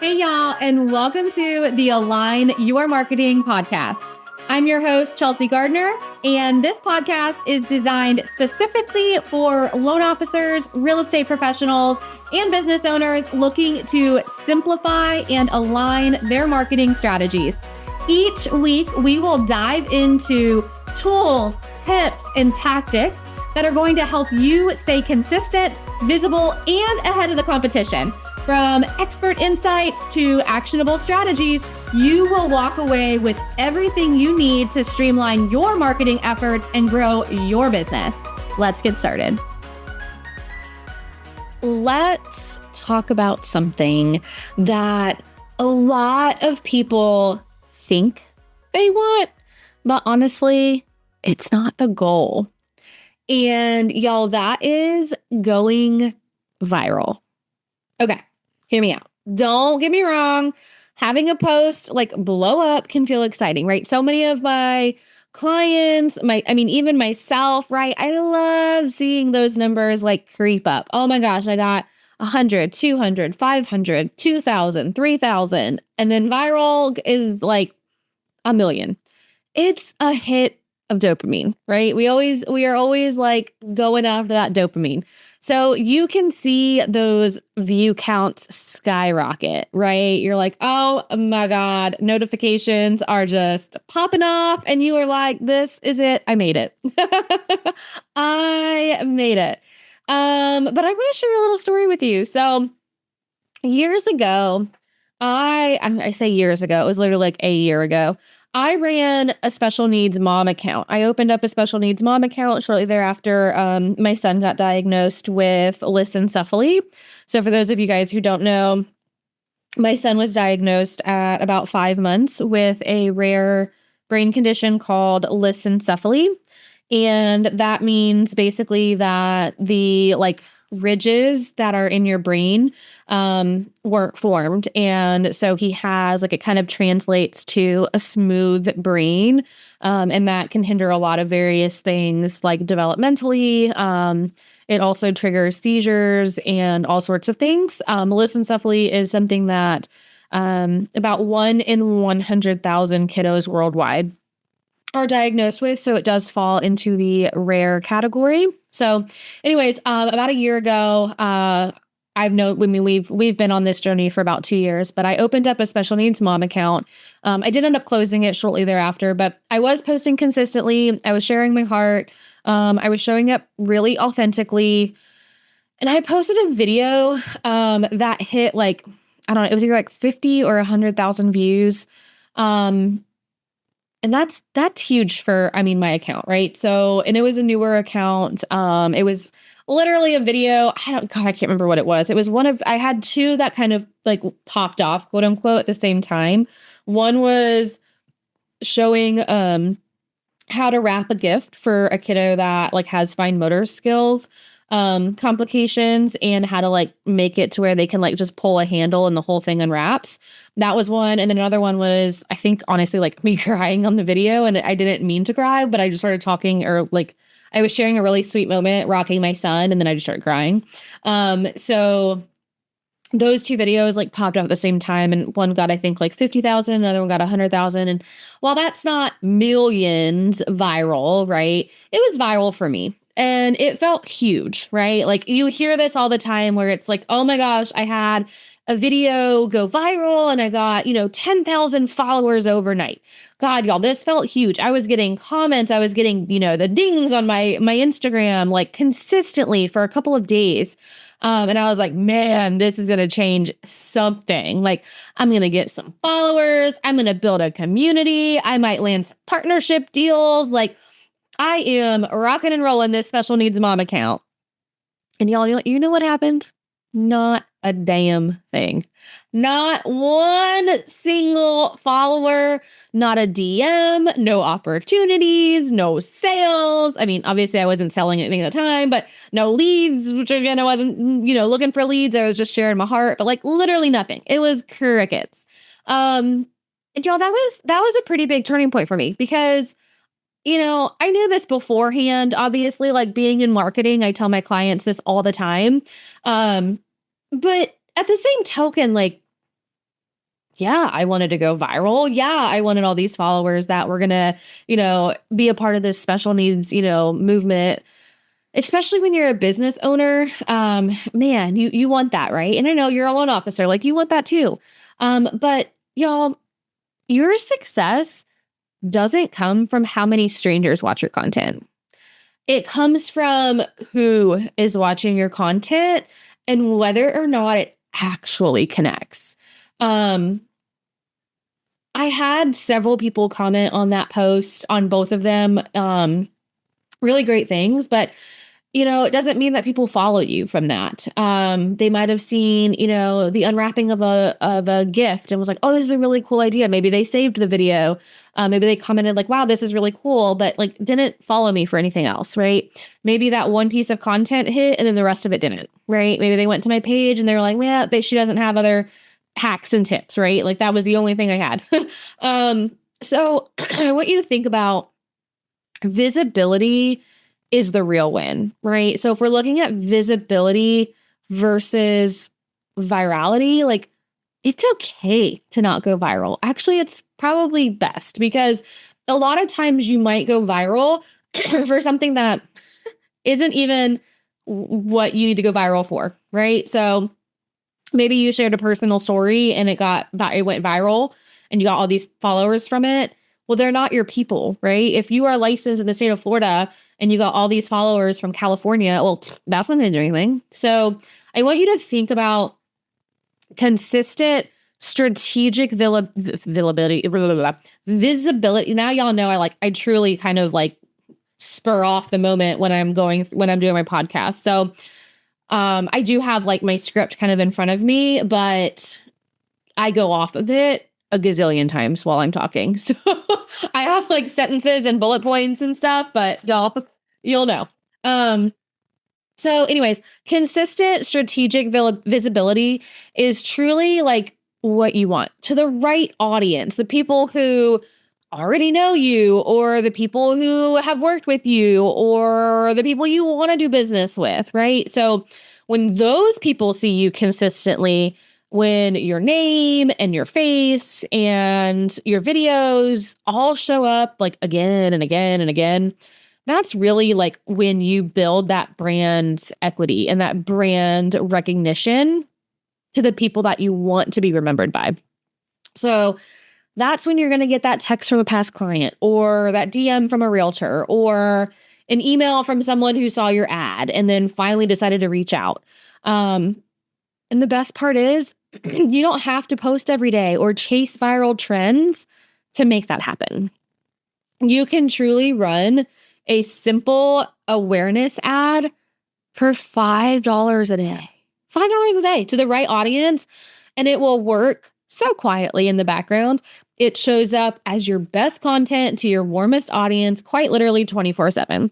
Hey, y'all, and welcome to the Align Your Marketing podcast. I'm your host, Chelsea Gardner, and this podcast is designed specifically for loan officers, real estate professionals, and business owners looking to simplify and align their marketing strategies. Each week, we will dive into tools, tips, and tactics that are going to help you stay consistent, visible, and ahead of the competition. From expert insights to actionable strategies, you will walk away with everything you need to streamline your marketing efforts and grow your business. Let's get started. Let's talk about something that a lot of people think they want, but honestly, it's not the goal. And y'all, that is going viral. Okay. Hear me out. Don't get me wrong. Having a post like blow up can feel exciting, right? So many of my clients, even myself, right? I love seeing those numbers like creep up. Oh my gosh, I got 100, 200, 500, 2,000, 3,000. And then viral is like a million. It's a hit of dopamine, right? We are always like going after that dopamine. So you can see those view counts skyrocket, right? You're like, oh my God, notifications are just popping off. And you are like, this is it. I made it. I made it. But I'm going to share a little story with you. So years ago, I say years ago, it was literally like a year ago. I ran a special needs mom account. I opened up a special needs mom account shortly thereafter. My son got diagnosed with lissencephaly. So for those of you guys who don't know, my son was diagnosed at about 5 months with a rare brain condition called lissencephaly. And that means basically that the ridges that are in your brain weren't formed. And so he has it kind of translates to a smooth brain. And that can hinder a lot of various things like developmentally. It also triggers seizures and all sorts of things. Lissencephaly is something that about 1 in 100,000 kiddos worldwide are diagnosed with. So it does fall into the rare category. So anyways, about a year ago, we've been on this journey for about 2 years, but I opened up a special needs mom account. I did end up closing it shortly thereafter, but I was posting consistently. I was sharing my heart. I was showing up really authentically. And I posted a video that hit I don't know, it was either 50 or 100,000 views. And that's huge for, my account, right? So, and it was a newer account. It was literally a video. I can't remember what it was. It was I had two that kind of popped off, quote unquote, at the same time. One was showing how to wrap a gift for a kiddo that has fine motor skills complications, and how to make it to where they can just pull a handle and the whole thing unwraps. That was one. And then another one was, I think honestly, me crying on the video, and I didn't mean to cry, but I just started talking, or I was sharing a really sweet moment rocking my son, and then I just started crying. So those two videos popped up at the same time, and one got, I think 50,000, another one got 100,000. And while that's not millions viral, right? It was viral for me. And it felt huge, right? You hear this all the time where it's oh my gosh, I had a video go viral and I got, 10,000 followers overnight. God, y'all, this felt huge. I was getting comments. I was getting, the dings on my Instagram, consistently for a couple of days. And I was like, man, this is going to change something. I'm going to get some followers. I'm going to build a community. I might land some partnership deals. I am rocking and rolling this special needs mom account. And y'all, you know what happened? Not a damn thing. Not one single follower, not a DM, no opportunities, no sales. Obviously I wasn't selling anything at the time, but no leads, which again, I wasn't, looking for leads. I was just sharing my heart, but literally nothing. It was crickets. And y'all, that was a pretty big turning point for me, because I knew this beforehand, obviously, being in marketing, I tell my clients this all the time. But at the same token, Yeah, I wanted to go viral. Yeah, I wanted all these followers that were gonna, be a part of this special needs, movement. Especially when you're a business owner, man, you want that, right? And I know you're a loan officer, like you want that too. But y'all, your success doesn't come from how many strangers watch your content. It comes from who is watching your content and whether or not it actually connects. Um, I had several people comment on that post on both of them. Really great things, but it doesn't mean that people follow you from that. They might have seen, the unwrapping of a gift and was like, "Oh, this is a really cool idea." Maybe they saved the video. Maybe they commented like, "Wow, this is really cool," but like didn't follow me for anything else, right? Maybe that one piece of content hit and then the rest of it didn't, right? Maybe they went to my page and they were like, "Yeah, she doesn't have other hacks and tips," right? Like that was the only thing I had. So I want you to think about visibility is the real win, right? So if we're looking at visibility versus virality, like it's okay to not go viral. Actually, it's probably best because a lot of times you might go viral for something that isn't even what you need to go viral for, right? So maybe you shared a personal story and it went viral and you got all these followers from it. Well, they're not your people, right? If you are licensed in the state of Florida and you got all these followers from California, well, that's not going to do anything. So I want you to think about consistent strategic visibility. Now y'all know I truly kind of like spur off the moment when I'm doing my podcast. So I do have like my script kind of in front of me, but I go off of it a gazillion times while I'm talking. So I have like sentences and bullet points and stuff, but you'll know. Um, so anyways, consistent strategic visibility is truly like what you want to the right audience, the people who already know you or the people who have worked with you or the people you want to do business with, right? So when those people see you consistently, when your name and your face and your videos all show up like again and again and again, that's really like when you build that brand equity and that brand recognition to the people that you want to be remembered by. So that's when you're going to get that text from a past client or that DM from a realtor or an email from someone who saw your ad and then finally decided to reach out. And the best part is you don't have to post every day or chase viral trends to make that happen. You can truly run a simple awareness ad for $5 a day. $5 a day to the right audience, and it will work so quietly in the background. It shows up as your best content to your warmest audience, quite literally 24/7.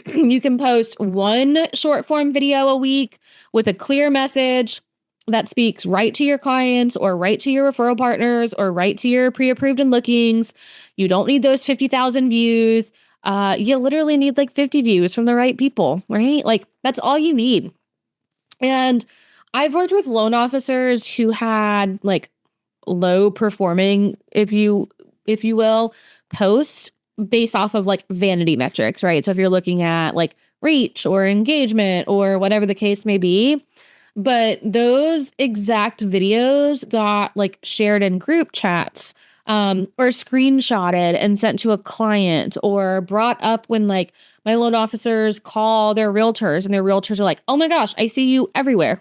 You can post one short form video a week with a clear message that speaks right to your clients or right to your referral partners or right to your pre-approved and lookings. You don't need those 50,000 views. You literally need like 50 views from the right people, right? Like that's all you need. And I've worked with loan officers who had like low performing, if you will, posts based off of like vanity metrics, right? So if you're looking at like reach or engagement or whatever the case may be, but those exact videos got like shared in group chats, or screenshotted and sent to a client or brought up when like my loan officers call their realtors and their realtors are like, "Oh my gosh, I see you everywhere."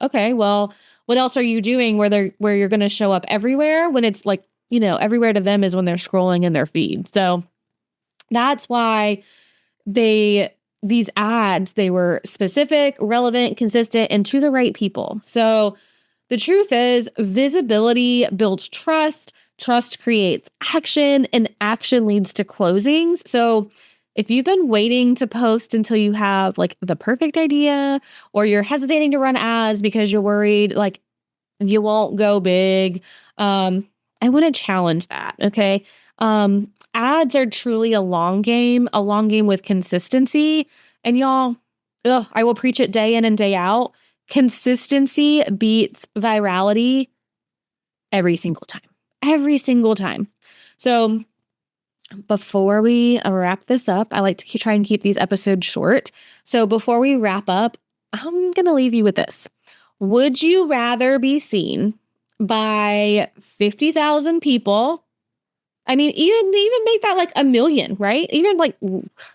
Okay, well, what else are you doing where you're going to show up everywhere when it's like, everywhere to them is when they're scrolling in their feed. So that's why these ads, they were specific, relevant, consistent, and to the right people. So the truth is visibility builds trust, trust creates action, and action leads to closings. So if you've been waiting to post until you have like the perfect idea, or you're hesitating to run ads because you're worried like you won't go big, I want to challenge that. Okay. Ads are truly a long game with consistency. And y'all, I will preach it day in and day out. Consistency beats virality every single time. Every single time. So before we wrap this up, I like to try and keep these episodes short. So before we wrap up, I'm going to leave you with this. Would you rather be seen by 50,000 people? I mean, even make that like 1 million, right? Even like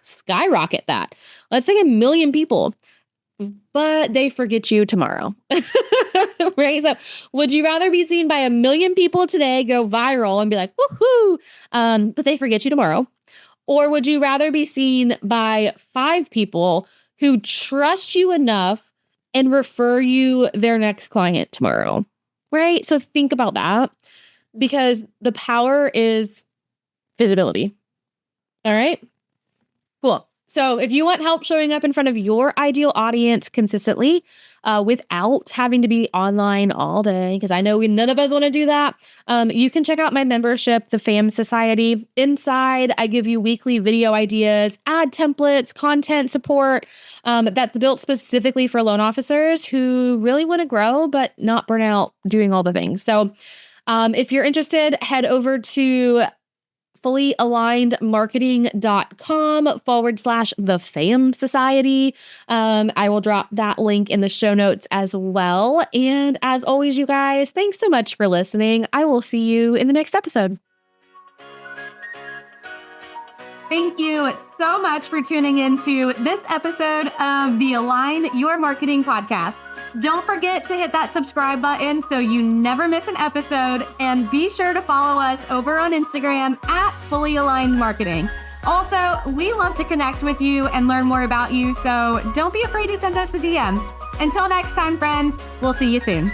skyrocket that. Let's say 1 million people, but they forget you tomorrow, right? So would you rather be seen by 1 million people today, go viral and be like, woohoo, but they forget you tomorrow? Or would you rather be seen by 5 people who trust you enough and refer you their next client tomorrow, right? So think about that, because the power is visibility. All right, cool. So if you want help showing up in front of your ideal audience consistently, without having to be online all day, because I know none of us want to do that, you can check out my membership, the FAM Society. Inside, I give you weekly video ideas, ad templates, content support that's built specifically for loan officers who really want to grow but not burn out doing all the things. So if you're interested, head over to fullyalignedmarketing.com/the FAM Society. I will drop that link in the show notes as well. And as always, you guys, thanks so much for listening. I will see you in the next episode. Thank you so much for tuning into this episode of the Align Your Marketing podcast. Don't forget to hit that subscribe button so you never miss an episode, and be sure to follow us over on Instagram at Fully Aligned Marketing. Also, we love to connect with you and learn more about you, so don't be afraid to send us a DM. Until next time, friends, we'll see you soon.